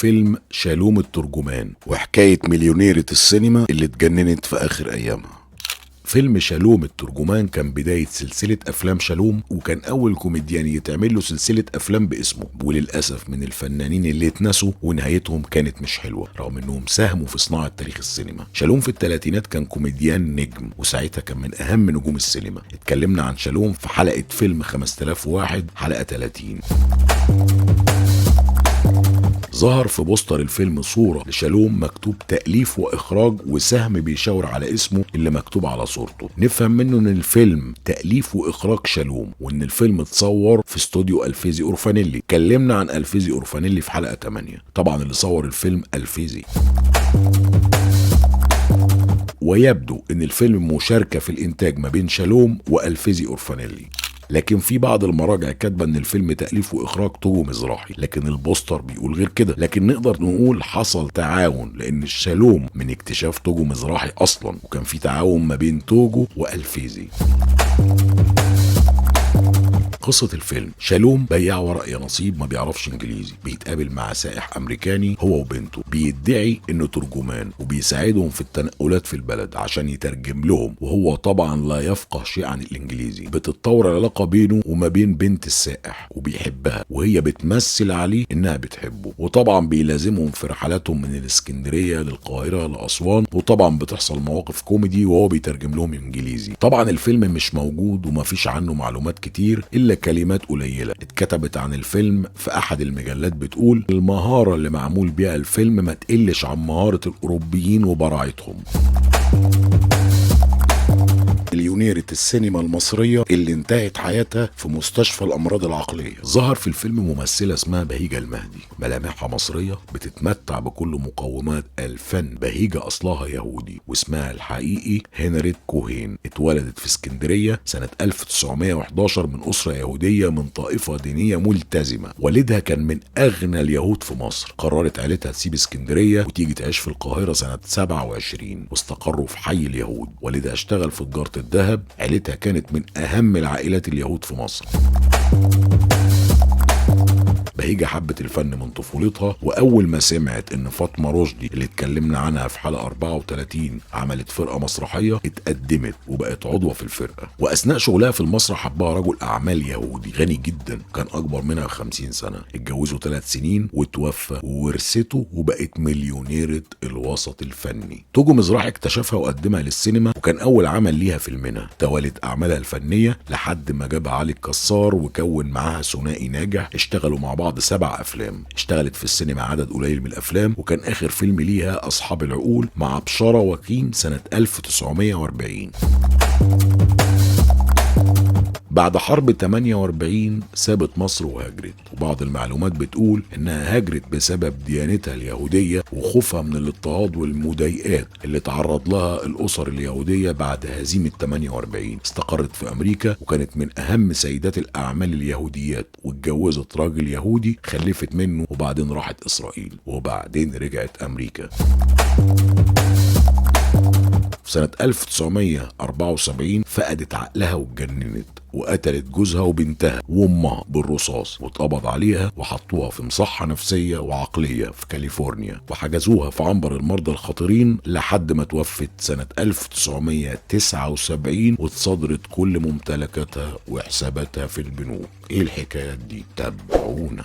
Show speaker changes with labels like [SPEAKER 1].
[SPEAKER 1] فيلم شالوم الترجمان وحكاية مليونيرة السينما اللي اتجننت في آخر أيامها. فيلم شالوم الترجمان كان بداية سلسلة أفلام شالوم، وكان أول كوميديان يتعمل له سلسلة أفلام باسمه، وللأسف من الفنانين اللي اتنسوا ونهايتهم كانت مش حلوة رغم إنهم ساهموا في صناعة تاريخ السينما. شالوم في الثلاثينات كان كوميديان نجم، وساعتها كان من أهم نجوم السينما. اتكلمنا عن شالوم في حلقة فيلم 5001 حلقة 30. ظهر في بوستر الفيلم صورة لشالوم مكتوب تأليف وإخراج وسهم بيشاور على اسمه اللي مكتوب على صورته. نفهم منه ان الفيلم تأليف وإخراج شالوم، وان الفيلم اتصور في استوديو ألفيزي أورفانيلي. اتكلمنا عن ألفيزي أورفانيلي في حلقة 8. طبعا اللي صور الفيلم ألفيزي. ويبدو ان الفيلم مشاركة في الانتاج ما بين شالوم وألفيزي أورفانيلي، لكن في بعض المراجع كاتبه ان الفيلم تأليف واخراج توجو مزراحي، لكن البوستر بيقول غير كده. لكن نقدر نقول حصل تعاون، لان الشالوم من اكتشاف توجو مزراحي اصلا، وكان في تعاون ما بين توجو والفيزي. قصة الفيلم: شالوم بياع ورق يا نصيب ما بيعرفش انجليزي، بيتقابل مع سائح امريكاني هو وبنته، بيدعي انه ترجمان وبيساعدهم في التنقلات في البلد عشان يترجم لهم، وهو طبعا لا يفقه شيء عن الانجليزي. بتتطور العلاقة بينه وما بين بنت السائح، وبيحبها وهي بتمثل عليه انها بتحبه، وطبعا بيلازمهم في رحلاتهم من الاسكندرية للقاهرة لأسوان، وطبعا بتحصل مواقف كوميدي وهو بيترجم لهم انجليزي. طبعا الفيلم مش موجود ومفيش عنه معلومات كتير الا كلمات قليلة اتكتبت عن الفيلم في احد المجلات، بتقول المهارة اللي معمول بيها الفيلم ما تقلش عن مهارة الاوروبيين وبراعتهم. مليونيرة السينما المصرية اللي انتهت حياتها في مستشفى الأمراض العقلية. ظهر في الفيلم ممثلة اسمها بهيجة المهدي، ملامحها مصرية بتتمتع بكل مقومات الفن. بهيجة أصلها يهودي واسمها الحقيقي هنريت كوهين. اتولدت في اسكندرية سنة 1911 من أسرة يهودية من طائفة دينية ملتزمة. والدها كان من أغنى اليهود في مصر. قررت عيلتها تسيب اسكندرية وتيجي تعيش في القاهرة سنة 27، واستقروا في حي اليهود. والدها اشتغل في تجارة الذهب. عيلتها كانت من أهم العائلات اليهود في مصر. بهيجة حبت الفن من طفولتها، وأول ما سمعت إن فاطمة رشدي اللي اتكلمنا عنها في حلقة 34 عملت فرقة مسرحية، اتقدمت وبقت عضوة في الفرقة. وأثناء شغلها في المسرح حبها رجل أعمال يهودي غني جدا، كان أكبر منها 50 سنة. اتجوزوا 3 سنين وتوفى، وورثته وبقت مليونيرة الوسط الفني. توجو مزراحي اكتشفها وقدمها للسينما، وكان أول عمل ليها فيلمنا. توالت أعمالها الفنية لحد ما جاب علي الكسار وكون معاها ثنائي ناجح. اشتغلوا مع بعض 7 أفلام. اشتغلت في السينما عدد قليل من الأفلام، وكان آخر فيلم ليها أصحاب العقول مع بشارة وكيم سنة 1940. بعد حرب 48 سابت مصر وهاجرت، وبعض المعلومات بتقول انها هاجرت بسبب ديانتها اليهودية وخوفها من الاضطهاد والمضايقات اللي تعرض لها الاسر اليهودية بعد هزيمة 48. استقرت في امريكا، وكانت من اهم سيدات الاعمال اليهوديات، واتجوزت راجل يهودي خلفت منه، وبعدين راحت اسرائيل، وبعدين رجعت امريكا. في سنة 1974 فقدت عقلها واتجننت، وقتلت جوزها وبنتها وامها بالرصاص، واتقبض عليها وحطوها في مصحة نفسية وعقلية في كاليفورنيا، وحجزوها في عنبر المرضى الخطيرين لحد ما توفت سنة 1979، واتصادرت كل ممتلكاتها وحساباتها في البنوك. ايه الحكايات دي؟ تابعونا.